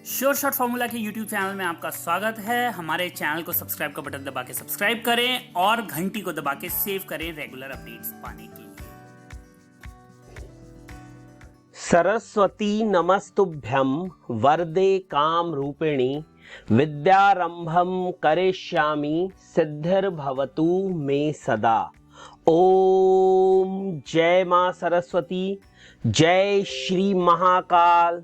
Sure shot formula के YouTube channel में आपका स्वागत है। हमारे चैनल को सब्सक्राइब का बटन दबा के सब्सक्राइब करें और घंटी को दबा के सेव करें रेगुलर अपडेट्स पाने के लिए। सरस्वती नमस्तुभ्यं वरदे काम रूपिणी विद्यारंभम करिष्यामि सिद्धिर्भवतु मे सदा। ओम जय मां सरस्वती, जय श्री महाकाल,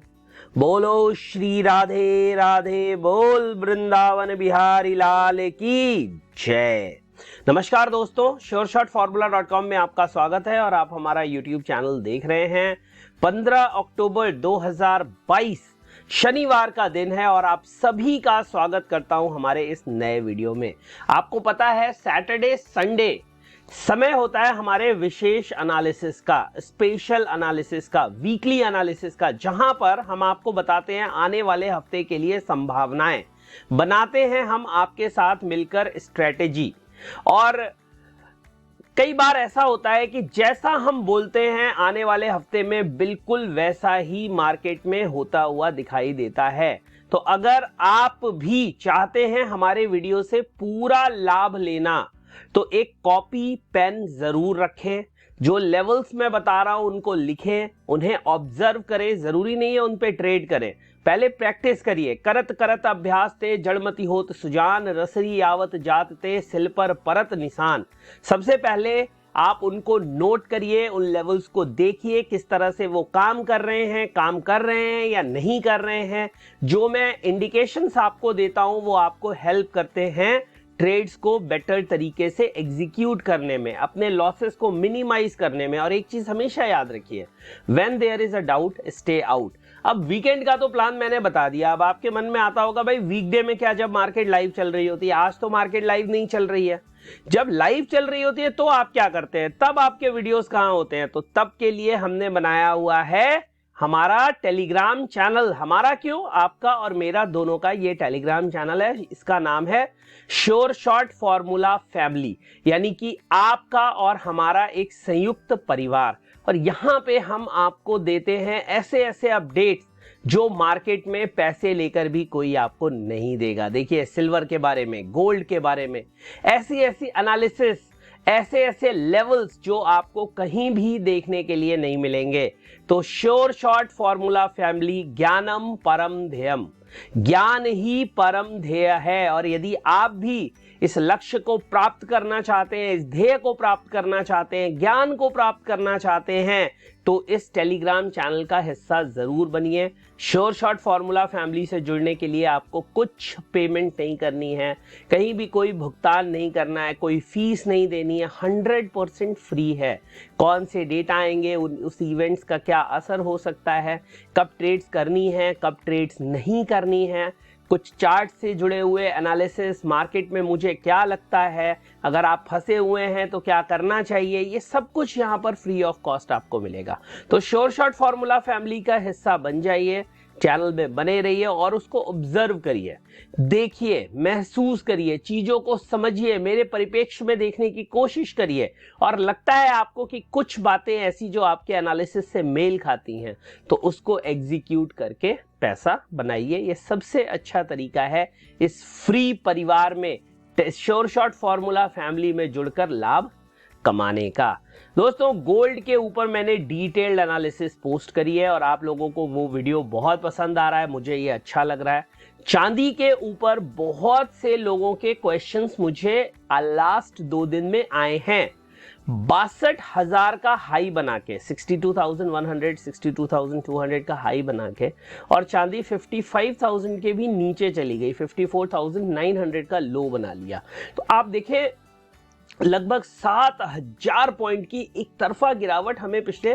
बोलो श्री राधे राधे, बोल वृंदावन बिहारी लाल की जय। नमस्कार दोस्तों, श्योरशॉटफॉर्मूला.com में आपका स्वागत है और आप हमारा यूट्यूब चैनल देख रहे हैं। 15 अक्टूबर 2022 शनिवार का दिन है और आप सभी का स्वागत करता हूं हमारे इस नए वीडियो में। आपको पता है सैटरडे संडे समय होता है हमारे विशेष एनालिसिस का, स्पेशल एनालिसिस का, वीकली एनालिसिस का, जहां पर हम आपको बताते हैं आने वाले हफ्ते के लिए संभावनाएं, बनाते हैं हम आपके साथ मिलकर स्ट्रेटेजी। और कई बार ऐसा होता है कि जैसा हम बोलते हैं आने वाले हफ्ते में बिल्कुल वैसा ही मार्केट में होता हुआ दिखाई देता है। तो अगर आप भी चाहते हैं हमारे वीडियो से पूरा लाभ लेना तो एक कॉपी पेन जरूर रखें। जो लेवल्स मैं बता रहा हूं उनको लिखें, उन्हें ऑब्जर्व करें। जरूरी नहीं है उन पे ट्रेड करें, पहले प्रैक्टिस करिए। करत करत अभ्यास ते जड़मति होत सुजान, रसरी आवत जात ते सिल पर परत निशान। सबसे पहले आप उनको नोट करिए, उन लेवल्स को देखिए किस तरह से वो काम कर रहे हैं या नहीं कर रहे हैं। जो मैं इंडिकेशंस आपको देता हूं वो आपको हेल्प करते हैं ट्रेड्स को बेटर तरीके से एग्जीक्यूट करने में, अपने लॉसेस को मिनिमाइज करने में। और एक चीज हमेशा याद रखिए, when there is a doubt stay out. अब वीकेंड का तो प्लान मैंने बता दिया। अब आपके मन में आता होगा भाई वीकडे में क्या, जब मार्केट लाइव चल रही होती है। आज तो मार्केट लाइव नहीं चल रही है। जब लाइव चल रही होती है तो आप क्या करते हैं, तब आपके वीडियोस कहां होते हैं? तो तब के लिए हमने बनाया हुआ है हमारा टेलीग्राम चैनल। हमारा क्यों, आपका और मेरा दोनों का ये टेलीग्राम चैनल है। इसका नाम है श्योर शॉट फॉर्मूला फैमिली, यानी कि आपका और हमारा एक संयुक्त परिवार। और यहां पे हम आपको देते हैं ऐसे ऐसे अपडेट्स जो मार्केट में पैसे लेकर भी कोई आपको नहीं देगा। देखिए, सिल्वर के बारे में, गोल्ड के बारे में, ऐसी ऐसी एनालिसिस, ऐसे ऐसे लेवल्स जो आपको कहीं भी देखने के लिए नहीं मिलेंगे। तो श्योर शॉट फॉर्मूला फैमिली, ज्ञानम परम ध्येयम, ज्ञान ही परम ध्येय है। और यदि आप भी इस लक्ष्य को प्राप्त करना चाहते हैं, इस ध्येय को प्राप्त करना चाहते हैं, ज्ञान को प्राप्त करना चाहते हैं, तो इस टेलीग्राम चैनल का हिस्सा जरूर बनिए। श्योर शॉट फॉर्मूला फैमिली से जुड़ने के लिए आपको कुछ पेमेंट नहीं करनी है, कहीं भी कोई भुगतान नहीं करना है, कोई फीस नहीं देनी है, 100% फ्री है। कौन से डेटा आएंगे, उस इवेंट्स का क्या असर हो सकता है, कब ट्रेड्स करनी है, कब ट्रेड्स नहीं करनी है, कुछ चार्ट से जुड़े हुए एनालिसिस, मार्केट में मुझे क्या लगता है, अगर आप फंसे हुए हैं तो क्या करना चाहिए, ये सब कुछ यहां पर फ्री ऑफ कॉस्ट आपको मिलेगा। तो श्योर शॉट फॉर्मूला फैमिली का हिस्सा बन जाइए, चैनल में बने रहिए और उसको ऑब्जर्व करिए, देखिए, महसूस करिए, चीजों को समझिए, मेरे परिप्रेक्ष्य में देखने की कोशिश करिए। और लगता है आपको कि कुछ बातें ऐसी जो आपके एनालिसिस से मेल खाती हैं, तो उसको एग्जीक्यूट करके पैसा बनाइए। ये सबसे अच्छा तरीका है इस फ्री परिवार में, श्योर शॉट फॉर्मूला फैमिली में जुड़कर लाभ कमाने का। दोस्तों, गोल्ड के ऊपर मैंने डिटेल्ड एनालिसिस पोस्ट करी है और आप लोगों को वो वीडियो बहुत पसंद आ रहा है, मुझे ये अच्छा लग रहा है। चांदी के ऊपर बहुत से लोगों के क्वेश्चंस मुझे लास्ट 2 दिन में आए हैं। 62,000 का हाई बना के, 62,100, 62,200 का हाई बना के, और चांदी 55,000 के भी नीचे चली गई, 54,900 का लो बना लिया। तो आप देखें, लगभग 7,000 पॉइंट की एक तरफा गिरावट हमें पिछले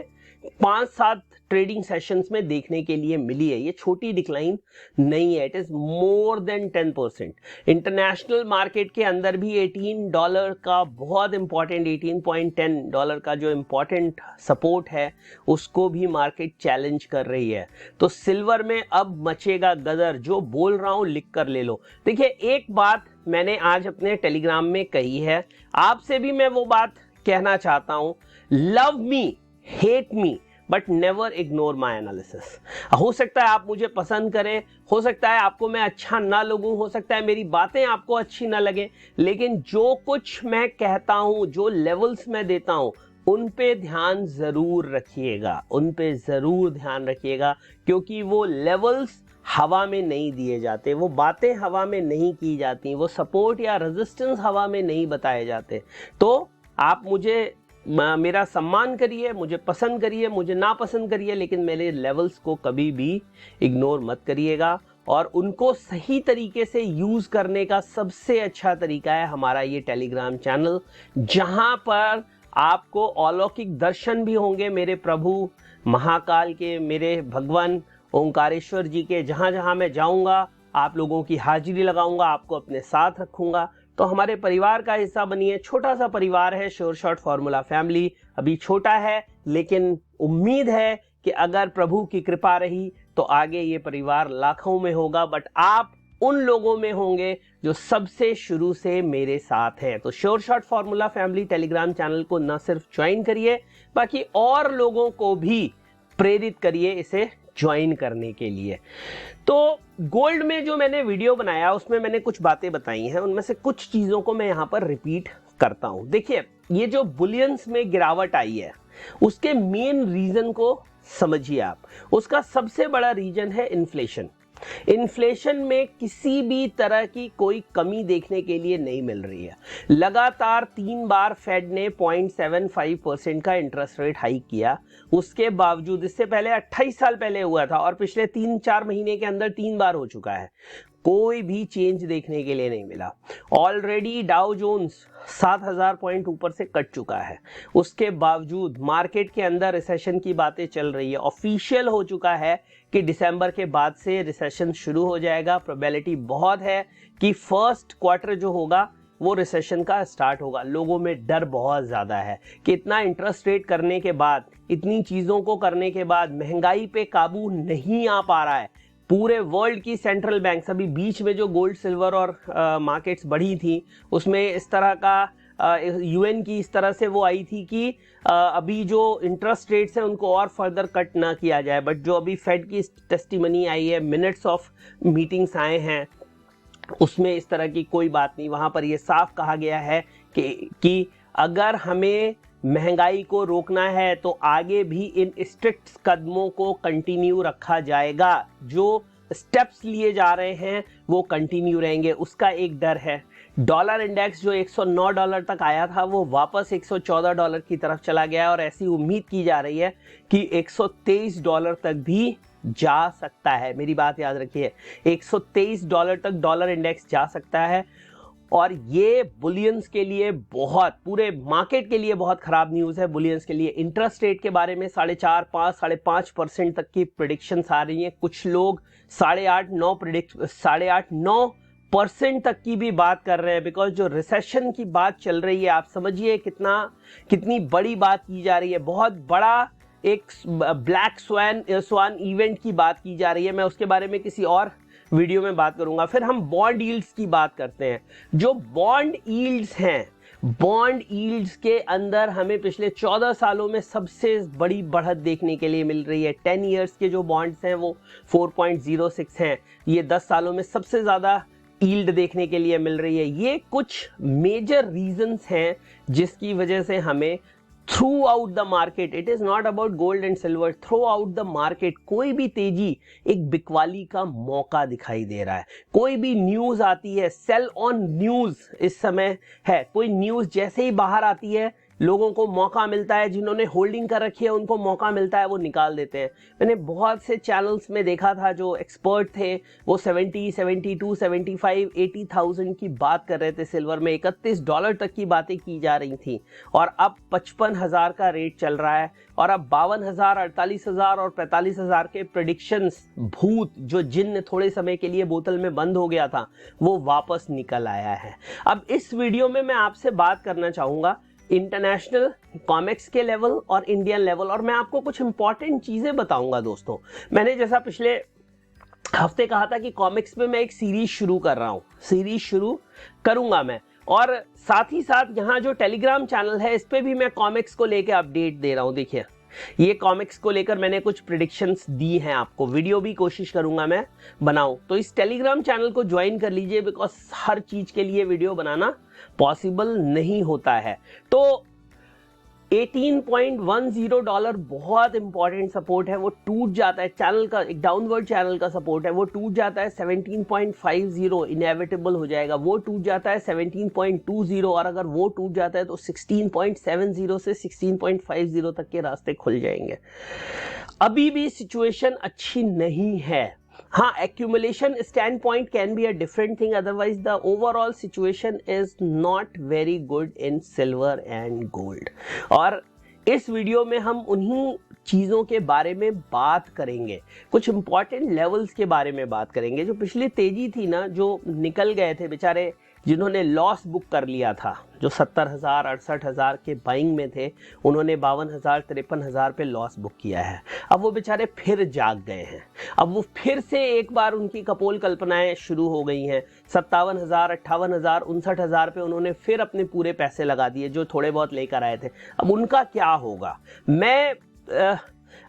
5-7 ट्रेडिंग सेशंस में देखने के लिए मिली है। ये छोटी डिक्लाइन नहीं है, it is more than 10%। International market के अंदर भी $18 का बहुत इंपॉर्टेंट, $18.10 का जो इंपॉर्टेंट सपोर्ट है उसको भी मार्केट चैलेंज कर रही है। तो सिल्वर में अब मचेगा गदर। जो बोल रहा हूं लिख कर ले लो। देखिए, एक बात मैंने आज अपने टेलीग्राम में कही है, आपसे भी मैं वो बात कहना चाहता हूं। Love me hate me, but never ignore my analysis. हो सकता है आप मुझे पसंद करें, हो सकता है आपको मैं अच्छा ना लगूं, हो सकता है मेरी बातें आपको अच्छी ना लगे, लेकिन जो कुछ मैं कहता हूं, जो लेवल्स मैं देता हूं, उन पे ध्यान जरूर रखिएगा, उन पे जरूर ध्यान रखिएगा, क्योंकि वो लेवल्स हवा में नहीं दिए जाते, वो बातें हवा में नहीं की जाती, वो सपोर्ट या रेजिस्टेंस हवा में नहीं बताए जाते। तो आप मुझे मेरा सम्मान करिए, मुझे पसंद करिए, मुझे ना पसंद करिए, लेकिन मेरे लेवल्स को कभी भी इग्नोर मत करिएगा। और उनको सही तरीके से यूज करने का सबसे अच्छा तरीका है हमारा ये टेलीग्राम चैनल, जहां पर आपको अलौकिक दर्शन भी होंगे मेरे प्रभु महाकाल के, मेरे भगवान ओंकारेश्वर जी के। जहां जहां मैं जाऊंगा आप लोगों की हाजिरी लगाऊंगा, आपको अपने साथ रखूंगा। तो हमारे परिवार का हिस्सा बनिए। छोटा सा परिवार है श्योर शॉट फॉर्मूला फैमिली, अभी छोटा है, लेकिन उम्मीद है कि अगर प्रभु की कृपा रही तो आगे ये परिवार लाखों में होगा। बट आप उन लोगों में होंगे जो सबसे शुरू से मेरे साथ हैं। तो sure shot formula family Telegram channel को न सिर्फ ज्वाइन करिए, बाकी और लोगों को भी प्रेरित करिए इसे ज्वाइन करने के लिए। तो गोल्ड में जो मैंने वीडियो बनाया उसमें मैंने कुछ बातें बताई हैं, उनमें से कुछ चीजों को मैं यहां पर रिपीट करता हूं। देखिए, ये जो बुलियंस में गिरावट आई है उसके मेन रीजन को समझिए आप। उसका सबसे बड़ा रीजन है इन्फ्लेशन। इन्फ्लेशन में किसी भी तरह की कोई कमी देखने के लिए नहीं मिल रही है। लगातार 3 बार फेड ने 0.75% का इंटरेस्ट रेट हाइक किया, उसके बावजूद, इससे पहले 28 साल पहले हुआ था और पिछले 3-4 महीने के अंदर 3 बार हो चुका है, कोई भी चेंज देखने के लिए नहीं मिला। ऑलरेडी डाउ जोन्स 7000 पॉइंट ऊपर से कट चुका है, उसके बावजूद मार्केट के अंदर रिसेशन की बातें चल रही है। ऑफिशियल हो चुका है कि दिसंबर के बाद से रिसेशन शुरू हो जाएगा। प्रोबेबिलिटी बहुत है कि फर्स्ट क्वार्टर जो होगा वो रिसेशन का स्टार्ट होगा। लोगों में डर बहुत ज्यादा है कि इतना इंटरेस्ट रेट करने के बाद, इतनी चीजों को करने के बाद महंगाई पे काबू नहीं आ पा रहा है। पूरे वर्ल्ड की सेंट्रल बैंक्स, अभी बीच में जो गोल्ड सिल्वर और मार्केट्स बढ़ी थी उसमें इस तरह का यूएन की इस तरह से वो आई थी कि अभी जो इंटरेस्ट रेट्स हैं उनको और फर्दर कट ना किया जाए। बट जो अभी फेड की टेस्टिमनी आई है, मिनट्स ऑफ मीटिंग्स आए हैं, उसमें इस तरह की कोई बात नहीं। वहां पर ये साफ कहा गया है कि अगर हमें महंगाई को रोकना है तो आगे भी इन स्ट्रिक्ट कदमों को कंटिन्यू रखा जाएगा। जो स्टेप्स लिए जा रहे हैं वो कंटिन्यू रहेंगे, उसका एक डर है। डॉलर इंडेक्स जो $109 तक आया था वो वापस $114 की तरफ चला गया और ऐसी उम्मीद की जा रही है कि $123 तक भी जा सकता है। मेरी बात याद रखिए, $123 तक डॉलर इंडेक्स जा सकता है। और ये बुलियंस के लिए बहुत, पूरे मार्केट के लिए बहुत खराब न्यूज़ है। बुलियंस के लिए इंटरेस्ट रेट के बारे में 4.5-5.5% तक की प्रेडिक्शंस आ रही हैं। कुछ लोग 8.5-9% तक की भी बात कर रहे हैं। बिकॉज जो रिसेशन की बात चल रही है, आप समझिए कितनी बड़ी बात की जा रही है। बहुत बड़ा एक ब्लैक स्वान इवेंट की बात की जा रही है। मैं उसके बारे में किसी और वीडियो में बात करूंगा। फिर हम बॉन्ड यील्ड्स की बात करते हैं। जो बॉन्ड यील्ड्स हैं, बॉन्ड यील्ड्स के अंदर हमें पिछले 14 सालों में सबसे बड़ी बढ़त देखने के लिए मिल रही है। 10 इयर्स के जो बॉन्ड्स हैं वो 4.06 हैं। ये 10 सालों में सबसे ज़्यादा यील्ड देखने के लिए मिल रही है। ये कुछ मेजर रीजंस हैं जिसकी वजह से हमें through out the market, it is not about gold and silver, through out the market कोई भी तेजी एक बिकवाली का मौका दिखाई दे रहा है। कोई भी न्यूज आती है, सेल ऑन न्यूज इस समय है। कोई न्यूज जैसे ही बाहर आती है लोगों को मौका मिलता है, जिन्होंने होल्डिंग कर रखी है उनको मौका मिलता है, वो निकाल देते हैं। मैंने बहुत से चैनल्स में देखा था जो एक्सपर्ट थे वो 70, 72, 75, 80,000 की बात कर रहे थे सिल्वर में। $31 तक की बातें की जा रही थी और अब 55,000 का रेट चल रहा है। और अब 52,000, 48,000 और 45,000 के प्रेडिक्शंस, भूत जो जिन्न थोड़े समय के लिए बोतल में बंद हो गया था वो वापस निकल आया है। अब इस वीडियो में मैं आपसे बात करना चाहूंगा इंटरनेशनल कॉमिक्स के लेवल और इंडियन लेवल, और मैं आपको कुछ इंपॉर्टेंट चीजें बताऊंगा। दोस्तों, मैंने जैसा पिछले हफ्ते कहा था कि कॉमिक्स में मैं एक सीरीज शुरू कर रहा हूं, सीरीज शुरू करूंगा मैं, और साथ ही साथ यहाँ जो टेलीग्राम चैनल है इस पे भी मैं कॉमिक्स को लेके अपडेट दे रहा हूं। देखिए, ये कॉमिक्स को लेकर मैंने कुछ प्रिडिक्शंस दी हैं आपको, वीडियो भी कोशिश करूंगा मैं बनाऊं, तो इस टेलीग्राम चैनल को ज्वाइन कर लीजिए, बिकॉज हर चीज के लिए वीडियो बनाना पॉसिबल नहीं होता है। तो $18.10 बहुत इंपॉर्टेंट सपोर्ट है, वो टूट जाता है, चैनल का एक डाउनवर्ड चैनल का सपोर्ट है, वो टूट जाता है 17.50 इनएविटेबल हो जाएगा, वो टूट जाता है 17.20 और अगर वो टूट जाता है तो 16.70 से 16.50 तक के रास्ते खुल जाएंगे। अभी भी सिचुएशन अच्छी नहीं है। हाँ, accumulation standpoint can be a different thing, otherwise the overall situation is not very good in silver and gold। और इस वीडियो में हम उन्हीं चीज़ों के बारे में बात करेंगे, कुछ इंपॉर्टेंट लेवल्स के बारे में बात करेंगे। जो पिछली तेजी थी ना, जो निकल गए थे बेचारे, जिन्होंने लॉस बुक कर लिया था, जो 70,000 68,000 के बाइंग में थे, उन्होंने 52,000 53,000 पे लॉस बुक किया है। अब वो बेचारे फिर जाग गए हैं, अब वो फिर से एक बार उनकी कपोल कल्पनाएं शुरू हो गई हैं। 57,000 58,000 59,000 पे उन्होंने फिर अपने पूरे पैसे लगा दिए जो थोड़े बहुत लेकर आए थे। अब उनका क्या होगा? मैं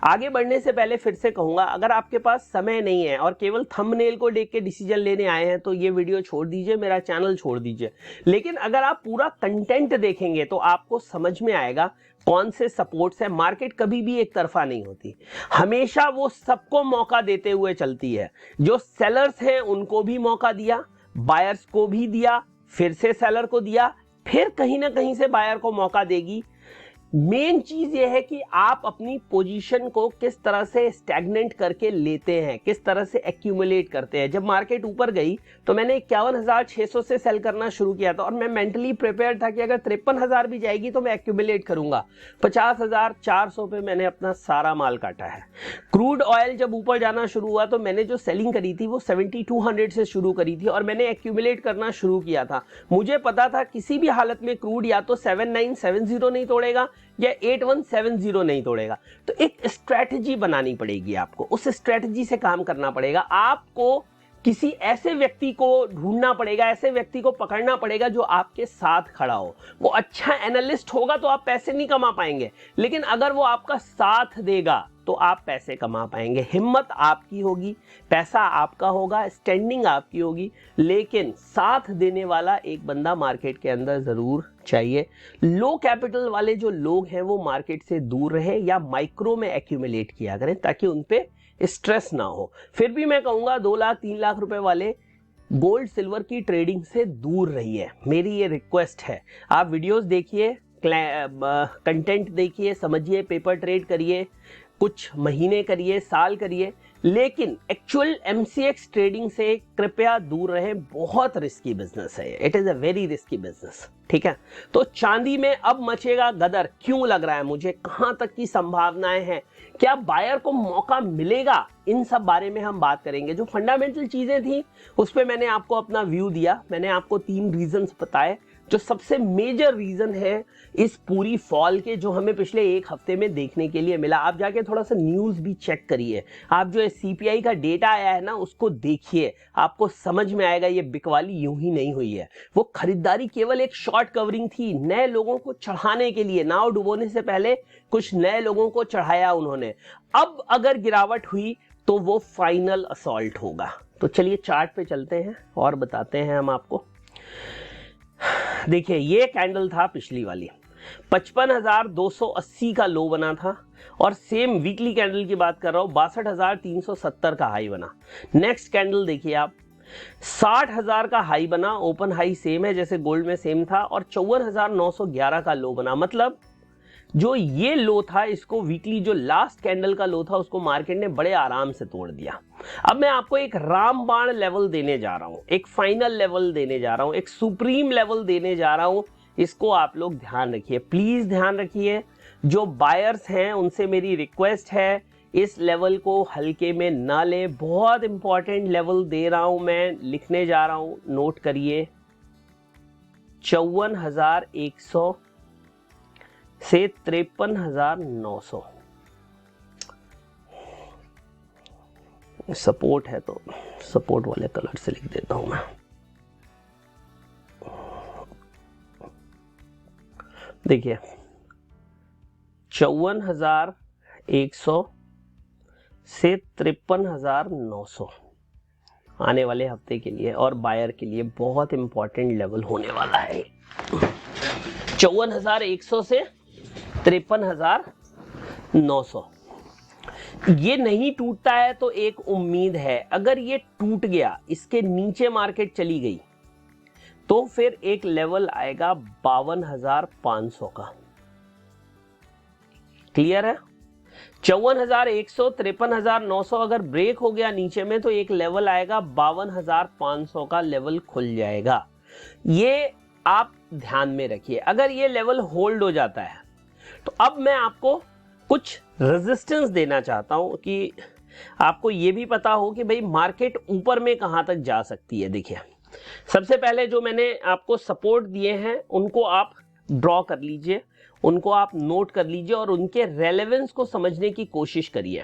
आगे बढ़ने से पहले फिर से कहूंगा, अगर आपके पास समय नहीं है और केवल थंबनेल को देख के डिसीजन लेने आए हैं तो ये वीडियो छोड़ दीजिए, मेरा चैनल छोड़ दीजिए। लेकिन अगर आप पूरा कंटेंट देखेंगे तो आपको समझ में आएगा कौन से सपोर्ट्स है। मार्केट कभी भी एक तरफा नहीं होती, हमेशा वो सबको मौका देते हुए चलती है। जो सेलर्स हैं उनको भी मौका दिया, बायर्स को भी दिया, फिर से सेलर को दिया, फिर कहीं ना कहीं से बायर को मौका देगी। मेन चीज ये है कि आप अपनी पोजीशन को किस तरह से स्टैग्नेंट करके लेते हैं, किस तरह से एक्यूमुलेट करते हैं। जब मार्केट ऊपर गई तो मैंने 51,600 से सेल करना शुरू किया था और मैं मेंटली प्रिपेयर था कि अगर 53,000 भी जाएगी तो मैं एक्यूमुलेट करूंगा। 50,400 पे मैंने अपना सारा माल काटा है। क्रूड ऑयल जब ऊपर जाना शुरू हुआ तो मैंने जो सेलिंग करी थी वो 7200 से शुरू करी थी और मैंने एक्यूमुलेट करना शुरू किया था। मुझे पता था किसी भी हालत में क्रूड या तो 7970 नहीं तोड़ेगा या 8170 नहीं तोड़ेगा। तो एक स्ट्रेटजी बनानी पड़ेगी आपको, उस स्ट्रेटजी से काम करना पड़ेगा। आपको किसी ऐसे व्यक्ति को ढूंढना पड़ेगा, ऐसे व्यक्ति को पकड़ना पड़ेगा जो आपके साथ खड़ा हो। वो अच्छा एनालिस्ट होगा तो आप पैसे नहीं कमा पाएंगे, लेकिन अगर वो आपका साथ देगा तो आप पैसे कमा पाएंगे। हिम्मत आपकी होगी, पैसा आपका होगा, स्टैंडिंग आपकी होगी, लेकिन साथ देने वाला एक बंदा मार्केट के अंदर जरूर चाहिए। लो कैपिटल वाले जो लोग हैं वो मार्केट से दूर रहे या माइक्रो में एक्यूमुलेट किया करें ताकि उन पे स्ट्रेस ना हो। फिर भी मैं कहूंगा 2 लाख 3 लाख रुपए वाले गोल्ड सिल्वर की ट्रेडिंग से दूर रहिए, मेरी ये रिक्वेस्ट है। आप वीडियोस देखिए, कंटेंट देखिए, समझिए, पेपर ट्रेड करिए, कुछ महीने करिए, साल करिए, लेकिन एक्चुअल MCX ट्रेडिंग से कृपया दूर रहें। बहुत रिस्की बिजनेस है, it is a very risky business. ठीक है, तो चांदी में अब मचेगा गदर, क्यों लग रहा है मुझे, कहां तक की संभावनाएं हैं, क्या बायर को मौका मिलेगा, इन सब बारे में हम बात करेंगे। जो फंडामेंटल चीजें थी उस पर मैंने आपको अपना व्यू दिया, मैंने आपको 3 रीजंस बताए। जो सबसे मेजर रीजन है इस पूरी फॉल के, जो हमें पिछले 1 हफ्ते में देखने के लिए मिला। आप जाके थोड़ा सा न्यूज भी चेक करिए, आप जो CPI का डेटा आया है ना उसको देखिए, आपको समझ में आएगा ये बिकवाली यूं ही नहीं हुई है। वो खरीदारी केवल एक शॉर्ट कवरिंग थी, नए लोगों को चढ़ाने के लिए। नाव डुबोने से पहले कुछ नए लोगों को चढ़ाया उन्होंने। अब अगर गिरावट हुई तो वो फाइनल असॉल्ट होगा। तो चलिए चार्ट पे चलते हैं और बताते हैं हम आपको। देखिए, ये कैंडल था पिछली वाली, 55,280 का लो बना था और सेम वीकली कैंडल की बात कर रहा हूं, 62,370 का हाई बना। नेक्स्ट कैंडल देखिए आप, 60,000 का हाई बना, ओपन हाई सेम है जैसे गोल्ड में सेम था, और 54,911 का लो बना। मतलब जो ये लो था, इसको वीकली जो लास्ट कैंडल का लो था उसको मार्केट ने बड़े आराम से तोड़ दिया। अब मैं आपको एक रामबाण लेवल देने जा रहा हूं, एक फाइनल लेवल देने जा रहा हूं, एक सुप्रीम लेवल देने जा रहा हूं। इसको आप लोग ध्यान रखिए, प्लीज ध्यान रखिए। जो बायर्स हैं उनसे मेरी रिक्वेस्ट है, इस लेवल को हल्के में ना लें। बहुत इंपॉर्टेंट लेवल दे रहा हूं मैं, लिखने जा रहा हूं, नोट करिए। 54,100 से 53,900 सपोर्ट है, तो सपोर्ट वाले कलर से लिख देता हूं मैं। देखिए 54,000 100 से 53,900 आने वाले हफ्ते के लिए और बायर के लिए बहुत इंपॉर्टेंट लेवल होने वाला है। 54,100 से 53,900 ये नहीं टूटता है तो एक उम्मीद है, अगर ये टूट गया, इसके नीचे मार्केट चली गई तो फिर एक लेवल आएगा 52,500 का। क्लियर है? 54,100 53,900 अगर ब्रेक हो गया नीचे में तो एक लेवल आएगा 52,500 का लेवल खुल जाएगा। ये आप ध्यान में रखिए। अगर ये लेवल होल्ड हो जाता है तो अब मैं आपको कुछ रेजिस्टेंस देना चाहता हूं कि आपको ये भी पता हो कि भाई मार्केट ऊपर में कहां तक जा सकती है। देखिए, सबसे पहले जो मैंने आपको सपोर्ट दिए हैं उनको आप ड्रॉ कर लीजिए, उनको आप नोट कर लीजिए और उनके रेलेवेंस को समझने की कोशिश करिए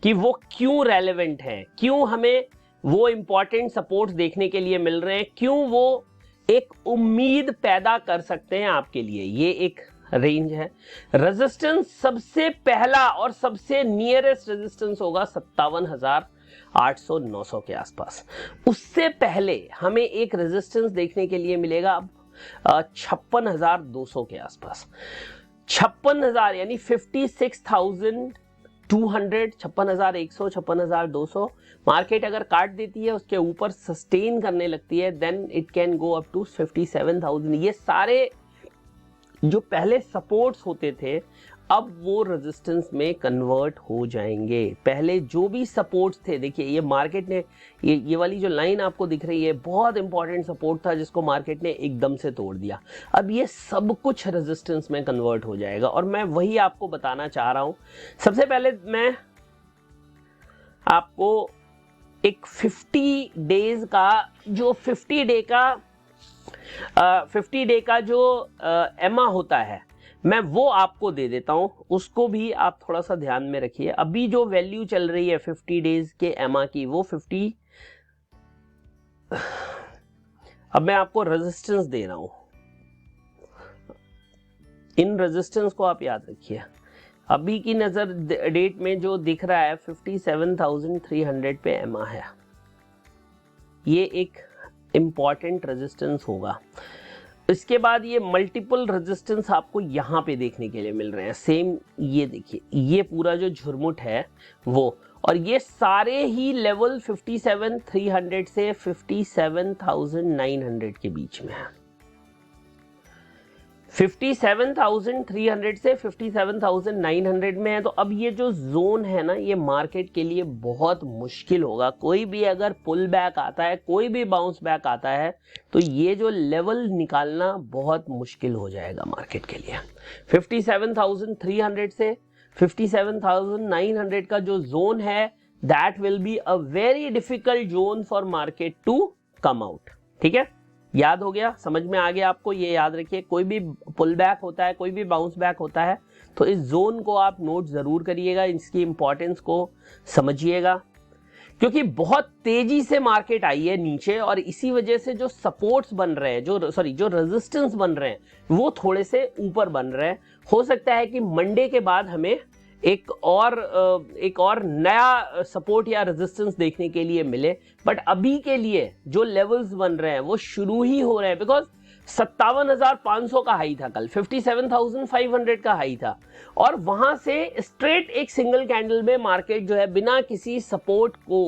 कि वो क्यों रेलेवेंट हैं, क्यों हमें वो इंपॉर्टेंट सपोर्ट्स देखने के लिए मिल रहे हैं, क्यों वो एक उम्मीद पैदा कर सकते हैं आपके लिए। ये एक रेंज है। रेजिस्टेंस सबसे पहला और सबसे नियरेस्ट रेजिस्टेंस होगा 57,800-900 के आसपास। उससे पहले हमें एक रेजिस्टेंस देखने के लिए मिलेगा अब 56,200 के आसपास। 56,000 यानी 56,200, 56,100, 56,200 मार्केट अगर काट देती है, उसके ऊपर सस्टेन करने लगती है, then it can go up to 57,000। ये सारे जो पहले सपोर्ट्स होते थे अब वो रेजिस्टेंस में कन्वर्ट हो जाएंगे। पहले जो भी सपोर्ट्स थे, देखिए ये मार्केट ने ये वाली जो लाइन आपको दिख रही है बहुत इंपॉर्टेंट सपोर्ट था जिसको मार्केट ने एकदम से तोड़ दिया। अब ये सब कुछ रेजिस्टेंस में कन्वर्ट हो जाएगा और मैं वही आपको बताना चाह रहा हूं। सबसे पहले मैं आपको एक 50 डेज का जो 50 डे का जो एमा होता है मैं वो आपको दे देता हूं, उसको भी आप थोड़ा सा ध्यान में रखिए। अभी जो वैल्यू चल रही है 50 डेज के एमा की वो 50। अब मैं आपको रेजिस्टेंस दे रहा हूं, इन रेजिस्टेंस को आप याद रखिए। अभी की नजर डेट में जो दिख रहा है 57,300 पे एमा है, ये एक इंपॉर्टेंट रेजिस्टेंस होगा। इसके बाद ये मल्टीपल रेजिस्टेंस आपको यहां पे देखने के लिए मिल रहे हैं। सेम ये देखिए, ये पूरा जो झुरमुट है वो, और ये सारे ही लेवल 57,300 से 57,900 के बीच में है। 57,300 से 57,900 में है। तो अब ये जो जोन है ना, ये मार्केट के लिए बहुत मुश्किल होगा। कोई भी अगर पुल बैक आता है, कोई भी बाउंस बैक आता है, तो ये जो लेवल निकालना बहुत मुश्किल हो जाएगा मार्केट के लिए। 57,300 से 57,900 का जो जोन है, that will be a very difficult zone for market to come out. ठीक है, याद हो गया, समझ में आ गया आपको? ये याद रखिए, कोई भी पुल बैक होता है, कोई भी बाउंस बैक होता है, तो इस जोन को आप नोट जरूर करिएगा, इसकी इंपॉर्टेंस को समझिएगा, क्योंकि बहुत तेजी से मार्केट आई है नीचे और इसी वजह से जो सपोर्ट्स बन रहे हैं, जो रेजिस्टेंस बन रहे हैं, वो थोड़े से ऊपर बन रहे हैं। हो सकता है कि मंडे के बाद हमें एक और नया सपोर्ट या रेजिस्टेंस देखने के लिए मिले, बट अभी के लिए जो लेवल्स बन रहे हैं वो शुरू ही हो रहे हैं। बिकॉज 57,500 का हाई था कल, 57,500 का हाई था, और वहां से स्ट्रेट एक सिंगल कैंडल में मार्केट जो है बिना किसी सपोर्ट को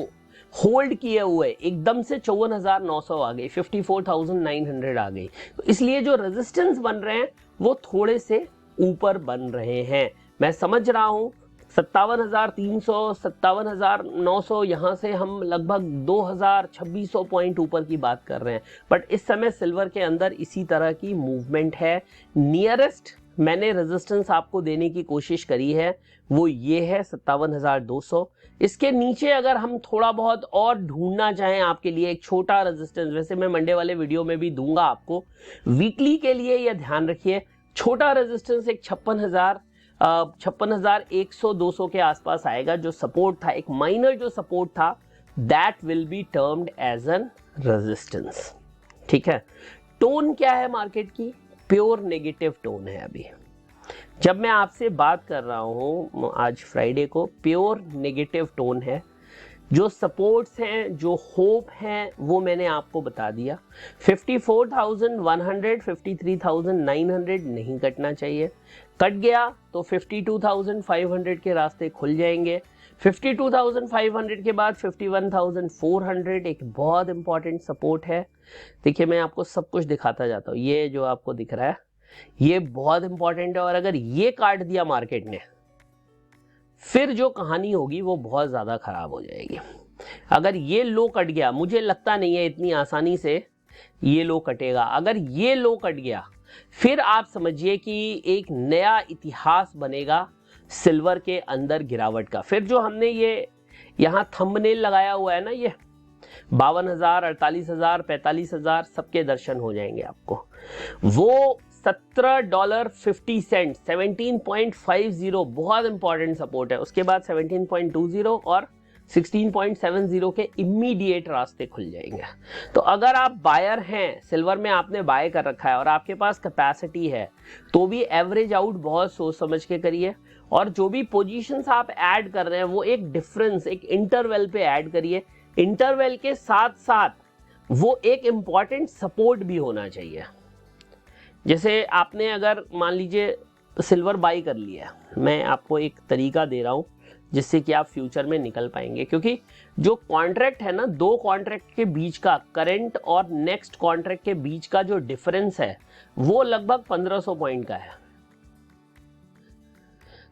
होल्ड किए हुए एकदम से 54,900 आ गई, 54,900 आ गई। तो इसलिए जो रेजिस्टेंस बन रहे हैं वो थोड़े से ऊपर बन रहे हैं। मैं समझ रहा हूं 57,300, 57,900, यहां से हम लगभग 2,2600 पॉइंट ऊपर की बात कर रहे हैं, बट इस समय सिल्वर के अंदर इसी तरह की मूवमेंट है। नियरेस्ट मैंने रेजिस्टेंस आपको देने की कोशिश करी है वो ये है 57,200। इसके नीचे अगर हम थोड़ा बहुत और ढूंढना चाहें आपके लिए एक छोटा रेजिस्टेंस, वैसे मैं मंडे वाले वीडियो में भी दूंगा आपको, वीकली के लिए यह ध्यान रखिए, छोटा रेजिस्टेंस एक 56,100-200 के आसपास आएगा, जो सपोर्ट था, एक माइनर जो सपोर्ट था, that will be termed as an resistance. ठीक है, टोन क्या है मार्केट की? प्योर नेगेटिव टोन है अभी। जब मैं आपसे बात कर रहा हूं आज फ्राइडे को, प्योर नेगेटिव टोन है। जो सपोर्ट्स हैं, जो होप हैं, वो मैंने आपको बता दिया। 54,100, 53,900 नहीं कटना चाहिए। कट गया तो 52,500 के रास्ते खुल जाएंगे। 52,500 के बाद 51,400 एक बहुत इंपॉर्टेंट सपोर्ट है। देखिए, मैं आपको सब कुछ दिखाता जाता हूँ। ये जो आपको दिख रहा है ये बहुत इंपॉर्टेंट है, और अगर ये काट दिया मार्केट ने, फिर जो कहानी होगी वो बहुत ज्यादा खराब हो जाएगी। अगर ये लो कट गया, मुझे लगता नहीं है इतनी आसानी से ये लो कटेगा। अगर ये लो कट गया, फिर आप समझिए कि एक नया इतिहास बनेगा सिल्वर के अंदर गिरावट का। फिर जो हमने ये यहां थंबनेल लगाया हुआ है ना, ये 52,000, 48,000, 45,000 सबके दर्शन हो जाएंगे आपको। वो $17.50, 17.50 बहुत इंपॉर्टेंट सपोर्ट है। उसके बाद 17.20 और 16.70 के इमीडिएट रास्ते खुल जाएंगे। तो अगर आप बायर हैं, सिल्वर में आपने बाय कर रखा है और आपके पास कैपेसिटी है, तो भी एवरेज आउट बहुत सोच समझ के करिए। और जो भी पोजीशंस आप ऐड कर रहे हैं वो एक डिफरेंस, एक इंटरवल पे ऐड करिए। इंटरवल के साथ साथ वो एक इंपॉर्टेंट सपोर्ट भी होना चाहिए। जैसे आपने अगर मान लीजिए सिल्वर बाई कर लिया, मैं आपको एक तरीका दे रहा हूं जिससे कि आप फ्यूचर में निकल पाएंगे। क्योंकि जो कॉन्ट्रैक्ट है ना, दो कॉन्ट्रैक्ट के बीच का, करंट और नेक्स्ट कॉन्ट्रैक्ट के बीच का जो डिफरेंस है वो लगभग 1500 पॉइंट का है।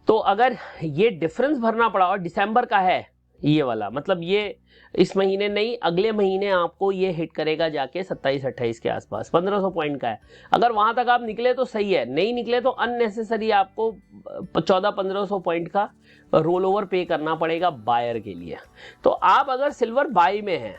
तो अगर ये डिफरेंस भरना पड़ा, और दिसंबर का है ये वाला, मतलब ये इस महीने नहीं, अगले महीने आपको ये हिट करेगा जाके 27-28 के आसपास, 1500 पॉइंट का है। अगर वहां तक आप निकले तो सही है, नहीं निकले तो अननेसेसरी आपको 1400-1500 पॉइंट का रोल ओवर पे करना पड़ेगा बायर के लिए। तो आप अगर सिल्वर बाई में हैं,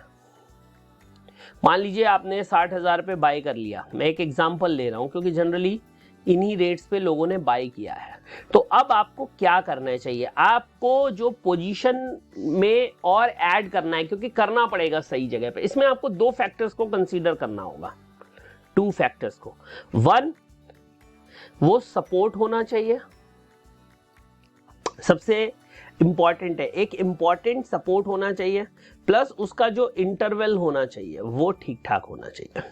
मान लीजिए आपने 60,000 पे बाय कर लिया, मैं एक एग्जांपल ले रहा हूं क्योंकि जनरली इन्हीं रेट्स पे लोगों ने बाय किया है। तो अब आपको क्या करना चाहिए, आपको जो पोजीशन में और ऐड करना है, क्योंकि करना पड़ेगा सही जगह पे। इसमें आपको दो फैक्टर्स को कंसीडर करना होगा, टू फैक्टर्स को। वन, वो सपोर्ट होना चाहिए, सबसे इंपॉर्टेंट है, एक इंपॉर्टेंट सपोर्ट होना चाहिए, प्लस उसका जो इंटरवल होना चाहिए वो ठीक ठाक होना चाहिए।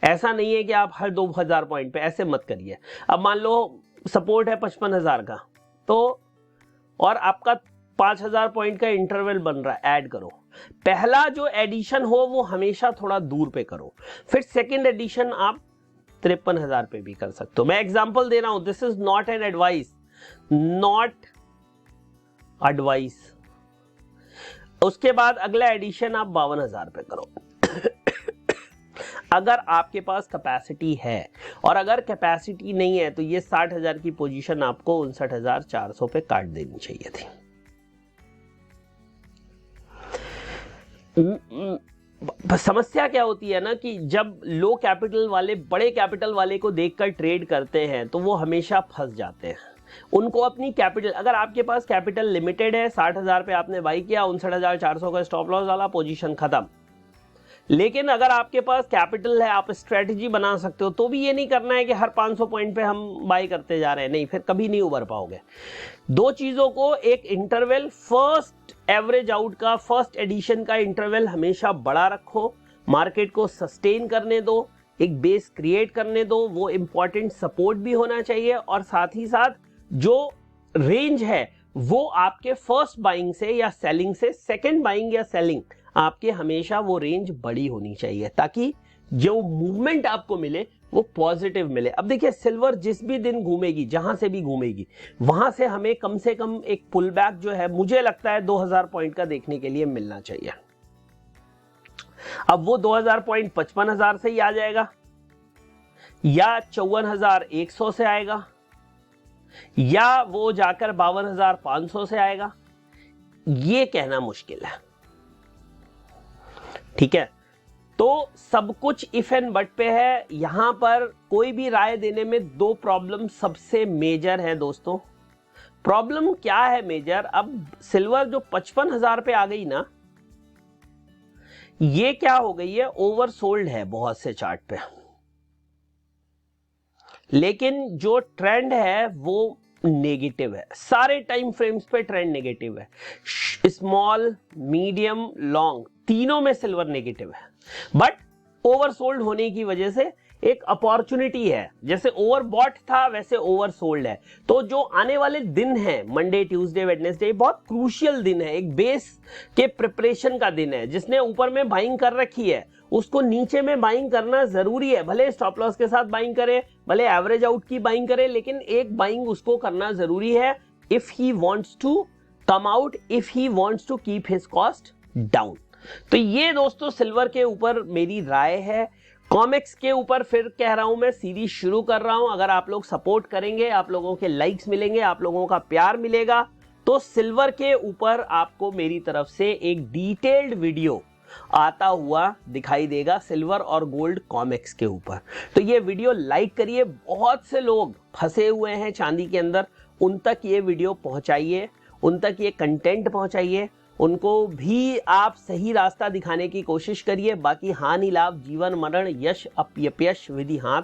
ऐसा नहीं है कि आप हर 2000 पॉइंट पे, ऐसे मत करिए। अब मान लो सपोर्ट है 55,000 का, तो और आपका 5,000 पॉइंट का इंटरवल बन रहा है, ऐड करो। पहला जो एडिशन हो वो हमेशा थोड़ा दूर पे करो, फिर सेकंड एडिशन आप 53,000 पे भी कर सकते हो। मैं एग्जांपल दे रहा हूं, this is not an advice, not advice. उसके बाद अगला एडिशन आप 52,000 पे करो अगर आपके पास कैपेसिटी है। और अगर कैपेसिटी नहीं है तो ये 60,000 की पोजीशन आपको 59,400 पे काट देनी चाहिए थी। समस्या क्या होती है ना कि जब लो कैपिटल वाले बड़े कैपिटल वाले को देखकर ट्रेड करते हैं तो वो हमेशा फंस जाते हैं। उनको अपनी कैपिटल, अगर आपके पास कैपिटल लिमिटेड है, 60,000 पे आपने बाई किया, 59,400 का स्टॉप लॉस वाला, पोजीशन खत्म। लेकिन अगर आपके पास कैपिटल है, आप स्ट्रेटजी बना सकते हो, तो भी ये नहीं करना है कि हर 500 पॉइंट पे हम बाई करते जा रहे हैं, नहीं, फिर कभी नहीं उभर पाओगे। दो चीजों को, एक इंटरवल, फर्स्ट एवरेज आउट का, फर्स्ट एडिशन का इंटरवल हमेशा बड़ा रखो, मार्केट को सस्टेन करने दो, एक बेस क्रिएट करने दो, वो इंपॉर्टेंट सपोर्ट भी होना चाहिए। और साथ ही साथ जो रेंज है वो आपके फर्स्ट बाइंग से या सेलिंग से सेकंड बाइंग या सेलिंग, आपके हमेशा वो रेंज बड़ी होनी चाहिए, ताकि जो मूवमेंट आपको मिले वो पॉजिटिव मिले। अब देखिए, सिल्वर जिस भी दिन घूमेगी, जहां से भी घूमेगी, वहां से हमें कम से कम एक पुल बैक जो है, मुझे लगता है 2000 पॉइंट का देखने के लिए मिलना चाहिए। अब वो 2000 पॉइंट 55,000 से ही आ जाएगा, या 54,100 से आएगा, या वो जाकर 52,500 से आएगा, ये कहना मुश्किल है। ठीक है, तो सब कुछ इफ एंड बट पे है। यहां पर कोई भी राय देने में दो प्रॉब्लम सबसे मेजर है दोस्तों। प्रॉब्लम क्या है मेजर? अब सिल्वर जो 55,000 पे आ गई ना, ये क्या हो गई है, ओवरसोल्ड है बहुत से चार्ट पे। लेकिन जो ट्रेंड है वो नेगेटिव है, सारे टाइम फ्रेम्स पे ट्रेंड नेगेटिव है। स्मॉल, मीडियम, लॉन्ग तीनों में सिल्वर नेगेटिव है, बट ओवरसोल्ड होने की वजह से एक अपॉर्चुनिटी है। जैसे ओवरबॉट था वैसे ओवरसोल्ड है। तो जो आने वाले दिन है, मंडे, ट्यूसडे, वेडनेसडे, बहुत क्रूशियल दिन है, एक बेस के प्रिपरेशन का दिन है। जिसने ऊपर में बाइंग कर रखी है उसको नीचे में बाइंग करना जरूरी है। भले स्टॉप लॉस के साथ बाइंग करे, भले एवरेज आउट की बाइंग करे, लेकिन एक बाइंग उसको करना जरूरी है if he wants to come out, if he wants to keep his cost down. तो ये दोस्तों सिल्वर के ऊपर मेरी राय है। कॉमिक्स के ऊपर फिर कह रहा हूं, मैं सीरीज शुरू कर रहा हूं। अगर आप लोग सपोर्ट करेंगे, आप लोगों के लाइक्स मिलेंगे, आप लोगों का प्यार मिलेगा, तो सिल्वर के ऊपर आपको मेरी तरफ से एक डिटेल्ड वीडियो आता हुआ दिखाई देगा, सिल्वर और गोल्ड कॉमिक्स के ऊपर। तो ये वीडियो लाइक करिए। बहुत से लोग फंसे हुए हैं चांदी के अंदर, उन तक ये वीडियो पहुंचाइए, उन तक ये कंटेंट पहुंचाइए, उनको भी आप सही रास्ता दिखाने की कोशिश करिए। बाकी हानि लाभ, जीवन मरण, यश अपयश विधि हाथ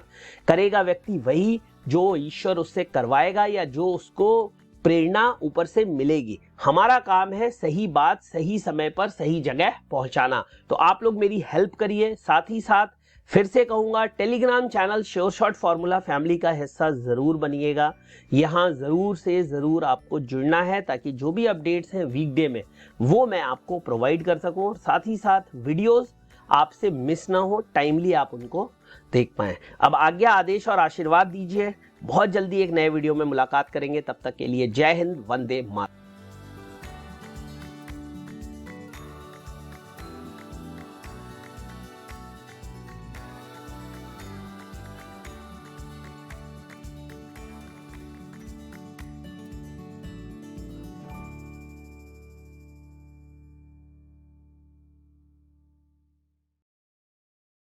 करेगा व्यक्ति वही जो ईश्वर उससे करवाएगा या जो उसको प्रेरणा ऊपर से मिलेगी। हमारा काम है सही बात सही समय पर सही जगह पहुंचाना। तो आप लोग मेरी हेल्प करिए। साथ ही साथ फिर से कहूंगा, Telegram channel sure shot formula family का हिस्सा जरूर बनिएगा। यहां जरूर से जरूर आपको जुड़ना है ताकि जो भी अपडेट्स हैं वीकडे में वो मैं आपको प्रोवाइड कर सकूं, और साथ ही साथ वीडियोस आपसे मिस ना हो, टाइमली आप उनको देख पाएं। अब आज्ञा, आदेश और आशीर्वाद दीजिए। बहुत जल्दी एक नए वीडियो में मुलाकात करेंगे। तब तक के लिए जय हिंद, वंदे मातरम।